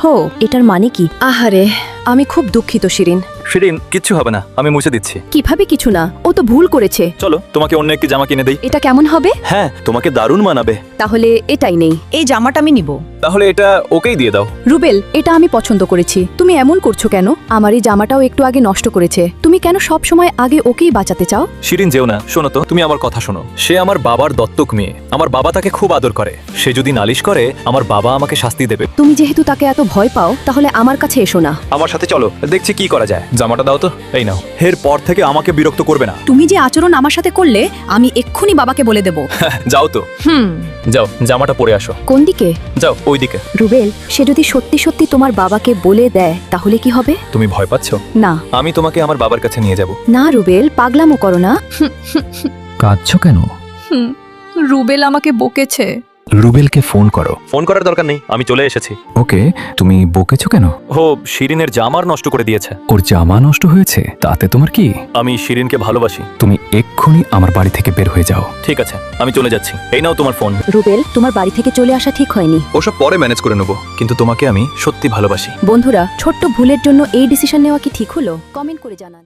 হো, এটার মানে কি? আহারে, আমি খুব দুঃখিত শিরিন। শিরিন, কিচ্ছু হবে না, আমি মুছে দিচ্ছি। কিভাবে কিছু না, ও তো ভুল করেছে। চলো তোমাকে অন্য একটি জামা কিনে দেই। এটা কেমন হবে? হ্যাঁ, তোমাকে দারুণ মানাবে। তাহলে এটাই নেই। এই জামাটা আমি নিব। তাহলে এটা ওকেই দিয়ে দাও। রুবেল, এটা আমি পছন্দ করেছি। তুমি এমন করছো কেন? আমার এই জামাটাও একটু আগে নষ্ট করেছে। তুমি কেন সব সময় আগে ওকেই বাঁচাতে চাও? শিরিন, যেও না। শোনো তো, তুমি আমার কথা শোনো। সে আমার বাবার দত্তক মেয়ে। আমার বাবা তাকে খুব আদর করে। সে যদি নালিশ করে, আমার বাবা আমাকে শাস্তি দেবে। তুমি যেহেতু তাকে এত ভয় পাও, তাহলে আমার কাছে এসো না। আমার সাথে চলো, দেখছি কি করা যায়। জামাটা দাও তো। এই নাও। এর পর থেকে আমাকে বিরক্ত করবে না। তুমি যে আচরণ আমার সাথে করলে, আমি এক্ষুনি বাবাকে বলে দেব। যাও তো। যাও, জামাটা পরে আসো। কোন দিকে? যাও ওইদিকে। রুবেল, সে যদি সত্যি সত্যি তোমার বাবাকে বলে দেয়, তাহলে কি হবে? তুমি ভয় পাচ্ছ? না আমি তোমাকে আমার বাবার কাছে নিয়ে যাব। না রুবেল, পাগলামো করো না। কাঁদছো কেন? রুবেল আমাকে বকেছে। রুবেলকে ফোন করো। ফোন করার দরকার নেই, আমি চলে এসেছি। ওকে, তুমি বকেছো কেন? ও শিরিনের জামার নষ্ট করে দিয়েছে। ওর জামা নষ্ট হয়েছে, তাতে তোমার কি? আমি শিরিনকে ভালোবাসি। তুমি এক্ষুনি আমার বাড়ি থেকে বের হয়ে যাও। ঠিক আছে, আমি চলে যাচ্ছি। এই নাও তোমার ফোন। রুবেল, তোমার বাড়ি থেকে চলে আসা ঠিক হয়নি। ওসব পরে ম্যানেজ করে নেবো, কিন্তু তোমাকে আমি সত্যি ভালোবাসি। বন্ধুরা, ছোট্ট ভুলের জন্য এই ডিসিশন নেওয়া কি ঠিক হলো? কমেন্ট করে জানান।